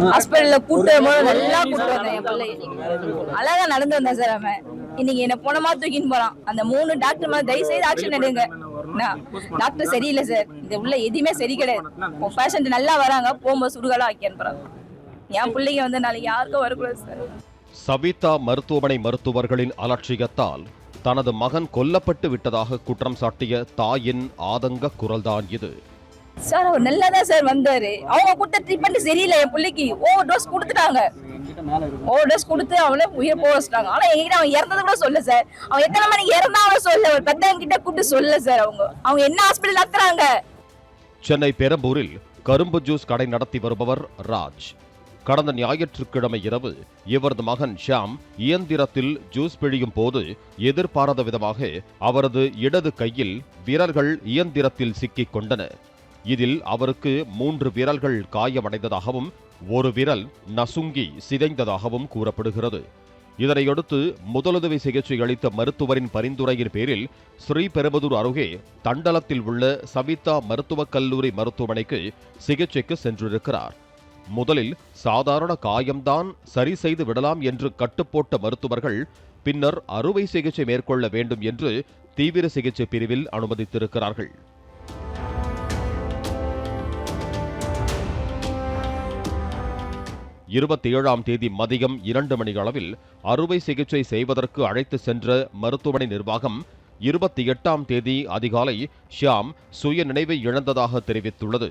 ஹாஸ்பிட்டல்ல கூட்டு வரும்போது நல்லா கூட்டு வந்தேன். என் பிள்ளை அழகா நடந்து வந்தேன் சார். அவன் இன்னைக்கு என்ன போன மாதிரி தூக்கின்னு போறான். அந்த 3 டாக்டர் மேல தயவு செய்து ஆக்ஷன் எடுங்க. டாக்டர் சரியில்லை சார். இந்த உள்ள எதுவுமே சரி கிடையாது. பேஷண்ட் நல்லா வராங்க, போகும்போது சுடுகாலாம் ஆக்கி அனுப்புறாங்க. என் பிள்ளைங்க வந்து நாளைக்கு யாருக்கும் வரக்கூடாது சார். சவிதா மருத்துவமனை மருத்துவர்களின் அலட்சியத்தால் தனது மகன் கொல்லப்பட்டு விட்டதாக குற்றம் சாட்டிய தாயின் ஆதங்க குரல்தான் இது. சார் அவர் நல்லா தான் சார் வந்தாரு. அவங்க கொடுத்த ட்ரீட்மெண்ட் சரியில்லை. என் பிள்ளைக்கு ஓவர் டோஸ் கொடுத்துட்டாங்க. ஓவர் டோஸ் கொடுத்து அவளை உயிர் போக வச்சிட்டாங்க. ஆனா என்கிட்ட அவன் இறந்தது கூட சொல்ல சார். அவன் எத்தனை மணிக்கு இறந்தா அவன் சொல்ல. ஒரு பெத்தவங்க கிட்ட கூப்பிட்டு சொல்ல சார். அவங்க என்ன ஹாஸ்பிட்டல் நடத்துறாங்க. சென்னை பெரம்பூரில் கரும்பு ஜூஸ் கடை நடத்தி வருபவர் ராஜ். கடந்த ஞாயிற்றுக்கிழமை இரவு இவரது மகன் ஷியாம் இயந்திரத்தில் ஜூஸ் பிழியும் போது எதிர்பாராத விதமாக அவரது இடது கையில் விரல்கள் இயந்திரத்தில் சிக்கிக் கொண்டன. இதில் அவருக்கு 3 விரல்கள் காயமடைந்ததாகவும் ஒரு விரல் நசுங்கி சிதைந்ததாகவும் கூறப்படுகிறது. இதனையடுத்து முதலுதவி சிகிச்சை அளித்த மருத்துவரின் பரிந்துரையின் பேரில் ஸ்ரீபெரும்புதூர் அருகே தண்டலத்தில் உள்ள சவிதா மருத்துவக் கல்லூரி மருத்துவமனைக்கு சிகிச்சைக்கு சென்றிருக்கிறார். முதலில் சாதாரண காயம்தான் சரி செய்து விடலாம் என்று கட்டுப்போட்ட மருத்துவர்கள் பின்னர் அறுவை சிகிச்சை மேற்கொள்ள வேண்டும் என்று தீவிர சிகிச்சை பிரிவில் அனுமதித்திருக்கிறார்கள். தேதி மதியம் 2 மணி அளவில் அறுவை சிகிச்சை செய்வதற்கு அழைத்து சென்ற மருத்துவமனை நிர்வாகம் 28ஆம் தேதி அதிகாலை ஷியாம் சுய நினைவை இழந்ததாக தெரிவித்துள்ளது.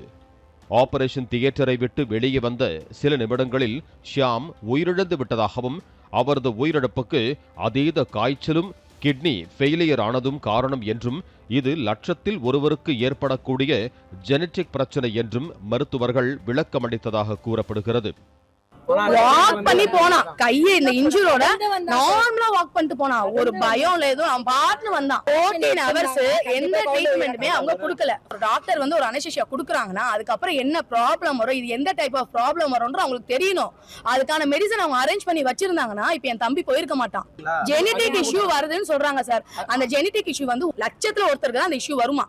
ஆபரேஷன் தியேட்டரை விட்டு வெளியே வந்த சில நிமிடங்களில் ஷியாம் உயிரிழந்து விட்டதாகவும் அவரது உயிரிழப்புக்கு அதீத காய்ச்சலும் கிட்னி ஃபெயிலியர் ஆனதும் காரணம் என்றும் இது லட்சத்தில் ஒருவருக்கு ஏற்படக்கூடிய ஜெனடிக் பிரச்சனை என்றும் மருத்துவர்கள் விளக்கமளித்ததாக கூறப்படுகிறது. வாக் பண்ணி போனா கையை இந்த இன்ஜூரோட நார்மலா வாக் பண்ணிட்டு போனா ஒரு பயம் ஏதோ அவன் பாட்டுல வந்தான். 14 ஹவர்ஸ் எந்த ட்ரீட்மெண்ட்டுமே அவங்க கொடுக்கல. ஒரு டாக்டர் வந்து ஒரு அனஸ்தீசியா கொடுக்குறாங்கன்னா அதுக்கப்புறம் என்ன ப்ராப்ளம் வரும், இது எந்த டைப் ஆஃப் ப்ராப்ளம் வரும்ன்ற அவங்களுக்கு தெரியணும். அதுக்கான மெடிசன் அவங்க அரேஞ்ச் பண்ணி வச்சிருந்தாங்கன்னா இப்ப என் தம்பி போயிருக்க மாட்டான். ஜெனடிக் இஷ்யூ வருதுன்னு சொல்றாங்க சார். அந்த ஜெனடிக் இஷ்யூ வந்து லட்சத்துல ஒருத்தருக்கு தான் அந்த இஷ்யூ வருமா,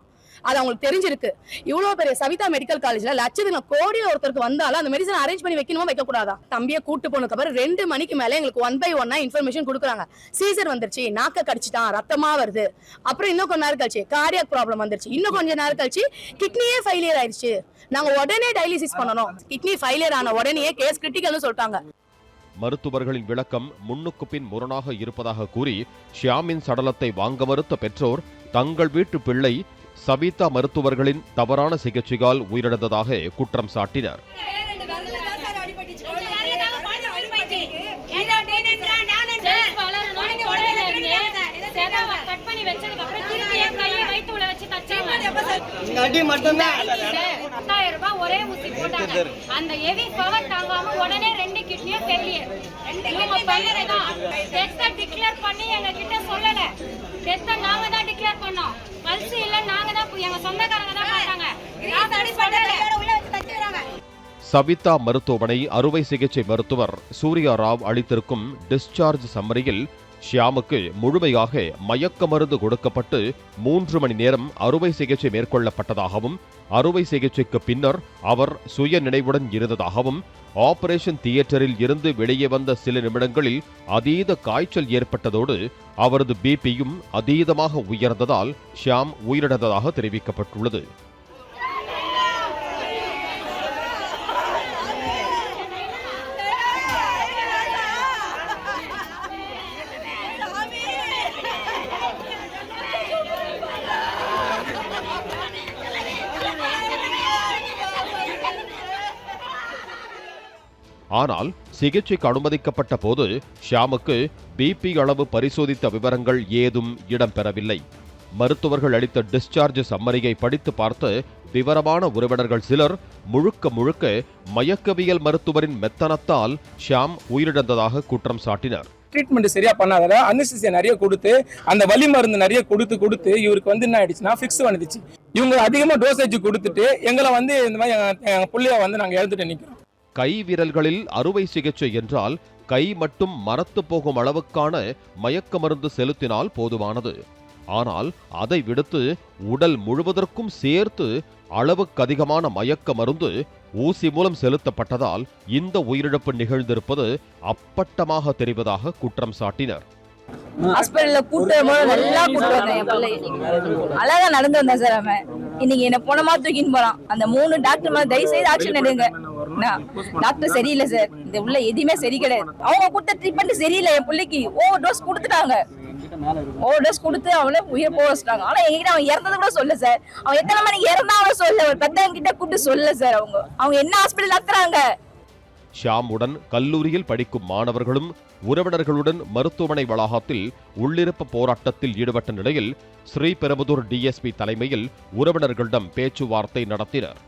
அது அவங்களுக்கு தெரிஞ்சிருக்கு. இவ்வளவு பெரிய சவிதா மெடிக்கல் காலேஜ்ல லட்சத்துல கோடியில ஒருத்தருக்கு வந்தாலும் அந்த மெடிசன் அரேஞ்ச் பண்ணி வைக்கணுமா வைக்க கூடாதா? தம்பியை கூட்டு போனதுக்கு அப்புறம் 2 மணிக்கு மேல எங்களுக்கு 1 by 1 இன்ஃபர்மேஷன் கொடுக்குறாங்க. சீசர் வந்துருச்சு, நாக்க கடிச்சிட்டான், ரத்தமா வருது. அப்புறம் இன்னும் கொஞ்ச நேரம் கழிச்சு கார்டியாக் ப்ராப்ளம் வந்துருச்சு. இன்னும் கொஞ்ச நேரம் கழிச்சு கிட்னியே ஃபெயிலியர் ஆயிடுச்சு, நாங்க உடனே டயாலிசிஸ் பண்ணணும். கிட்னி ஃபெயிலியர் ஆன உடனே கேஸ் கிரிட்டிக்கல்னு சொல்லிட்டாங்க. மருத்துவர்களின் விளக்கம் முன்னுக்கு பின் முரணாக இருப்பதாக கூறி ஷியாமின் சடலத்தை வாங்க மறுத்த பெற்றோர் தங்கள் வீட்டு பிள்ளை சவிதா மருத்துவர்களின் தவறான சிகிச்சையால் உயிரிழந்ததாக குற்றம் சாட்டினர். ஒரே ஊசி போட்டாங்க. அந்த ஹெவி பவர் தாங்காம உடனே 2 கிட்னியும் ஃபெயிலியர். டெஸ்ட் டிக்ளேர் பண்ணி எங்க கிட்ட சொல்லல. டெஸ்ட் நாங்க தான் டிக்ளேர் பண்ணோம். பல்ஸ் இல்ல, நாங்க தான் எங்க சொந்தக்காரங்க தான் பார்த்தாங்க. சவிதா மருத்துவமனை அறுவை சிகிச்சை மருத்துவர் சூர்யா ராவ் அளித்திருக்கும் டிஸ்சார்ஜ் சம்மரியில் ஷியாமுக்கு முழுமையாக மயக்க மருந்து கொடுக்கப்பட்டு 3 மணி நேரம் அறுவை சிகிச்சை மேற்கொள்ளப்பட்டதாகவும் அறுவை சிகிச்சைக்கு பின்னர் அவர் சுய நினைவுடன் இருந்ததாகவும் ஆபரேஷன் தியேட்டரில் இருந்து வெளியே வந்த சில நிமிடங்களில் அதீத காய்ச்சல் ஏற்பட்டதோடு அவரது பிபியும் அதீதமாக உயர்ந்ததால் ஷியாம் உயிரிழந்ததாக தெரிவிக்கப்பட்டுள்ளது. ஆனால் சிகிச்சைக்கு அனுமதிக்கப்பட்ட போது ஷியாமுக்கு பிபி அளவு பரிசோதித்த விவரங்கள் ஏதும் இடம்பெறவில்லை. மருத்துவர்கள் அளித்த டிஸ்சார்ஜ் சம்மரியை படித்து பார்த்த விவரமான உறவினர்கள் சிலர் முழுக்க முழுக்க மயக்கவியல் மருத்துவரின் மெத்தனத்தால் ஷியாம் உயிரிழந்ததாக குற்றம் சாட்டினர். ட்ரீட்மெண்ட் சரியா பண்ணாத அனஸ்தீசியா நிறைய கொடுத்து அந்த வலி மருந்து நிறைய கொடுத்து இவருக்கு வந்து என்ன ஆயிடுச்சுன்னா ஃபிக்ஸ் வந்துடுச்சு. இவங்க அதிகமா டோசேஜ் கொடுத்துட்டு எங்களை வந்து இந்த மாதிரி எங்க புள்ளைய வந்து நாங்க எழுந்துட்டு நிக்கிறோம். கை விரல்களில் அறுவை சிகிச்சை என்றால் கை மட்டும் மரத்து போகும் அளவுக்கான மயக்க மருந்து செலுத்தினால் போதுமானது. ஆனால் அதை விடுத்து உடல் முழுவதற்கும் சேர்த்து அளவுக்கு அதிகமான மயக்க மருந்து ஊசி மூலம் செலுத்தப்பட்டதால் இந்த உயிரிழப்பு நிகழ்ந்திருப்பது அப்பட்டமாக தெரிவதாக குற்றம் சாட்டினர். ஹாஸ்பிட்டல்ல கூட்டு வரும்போது நல்லா கூட்டு வந்தேன் என் பிள்ளை. அழகா நடந்து வந்தேன் சார் அவன். இன்னைக்கு என்ன போனமா தூக்கின்னு போறான். அந்த 3 டாக்டர் மேல தயவு செய்து ஆக்ஷன் எடுங்க. டாக்டர் சரியில்லை சார், இந்த உள்ள எதுவுமே சரி கிடையாது. அவங்க கொடுத்த ட்ரீட்மெண்ட் சரியில்லை. என் பிள்ளைக்கு ஓவர் டோஸ் கொடுத்துட்டாங்க. ஓவர் டோஸ் கொடுத்து அவளை உயிர் போக வச்சிட்டாங்க. ஆனா என்கிட்ட அவன் இறந்தது கூட சொல்ல சார். அவன் எத்தனை மணிக்கு இறந்தா அவன் சொல்ல, ஒரு பெத்தவங்க கிட்ட கூப்பிட்டு சொல்ல சார். அவங்க என்ன ஹாஸ்பிட்டல் நடத்துறாங்க. ஷியாமுடன் கல்லூரியில் படிக்கும் மாணவர்களும் உறவினர்களுடன் மருத்துவமனை வளாகத்தில் உள்ளிருப்பு போராட்டத்தில் ஈடுபட்ட நிலையில் ஸ்ரீபெரும்புதூர் டிஎஸ்பி தலைமையில் உறவினர்களிடம் பேச்சுவார்த்தை நடத்தினர்.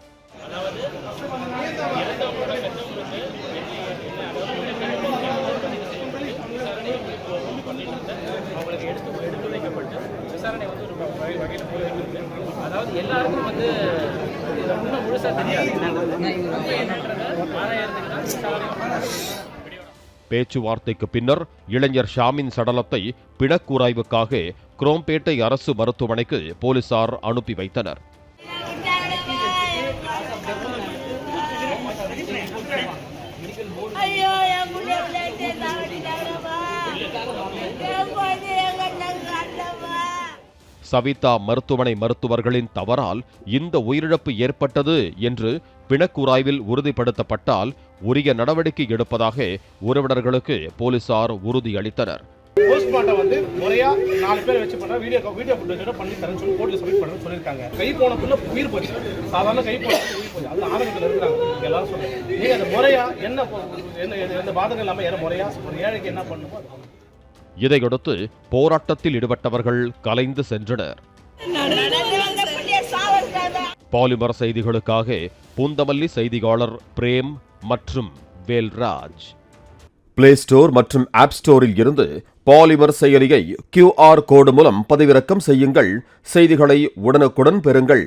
பேச்சுவார்த்தைக்கு பின்னர் இளைஞர் ஷாமின் சடலத்தை பிணக்கூராய்வுக்காக குரோம்பேட்டை அரசு மருத்துவமனைக்கு போலீசார் அனுப்பி வைத்தனர். சவிதா மருத்துவமனை மருத்துவர்களின் தவறால் இந்த உயிரிழப்பு ஏற்பட்டது என்று பிணக்கூராய்வில் உறுதிப்படுத்தப்பட்டால் உரிய நடவடிக்கை எடுப்பதாக உறவினர்களுக்கு போலீசார் உறுதியளித்தனர். போஸ்ட்மார்ட்டம் வந்து முறையா 4 பேர் வச்சு பண்ணா வீடியோ ஃபுட்டேஜோட பண்ணி தரேன்னு சொல்லி கோர்ட்ல சப்மிட் பண்ணணும்னு சொல்லிருக்காங்க. கை போனக்குள்ள உயிர் போச்சு. சாதாரண கை போன உயிர் போச்சு. அது ஆரோக்கியத்தில் இருக்கிறாங்க எல்லாரும் சொல்லுங்க. நீங்க அந்த முறையா என்ன பாதகம் இல்லாம ஏற முறையா ஒரு ஏழைக்கு என்ன பண்ணுமோ. இதையடுத்து போராட்டத்தில் ஈடுபட்டவர்கள் கலைந்து சென்றனர். பாலிமர் செய்திகளுக்காக பூந்தமல்லி செய்தியாளர் பிரேம் மற்றும் வேல்ராஜ். பிளே ஸ்டோர் மற்றும் ஆப் ஸ்டோரில் இருந்து பாலிமர் செயலியை QR கோடு மூலம் பதிவிறக்கம் செய்யுங்கள். செய்திகளை உடனுக்குடன் பெறுங்கள்.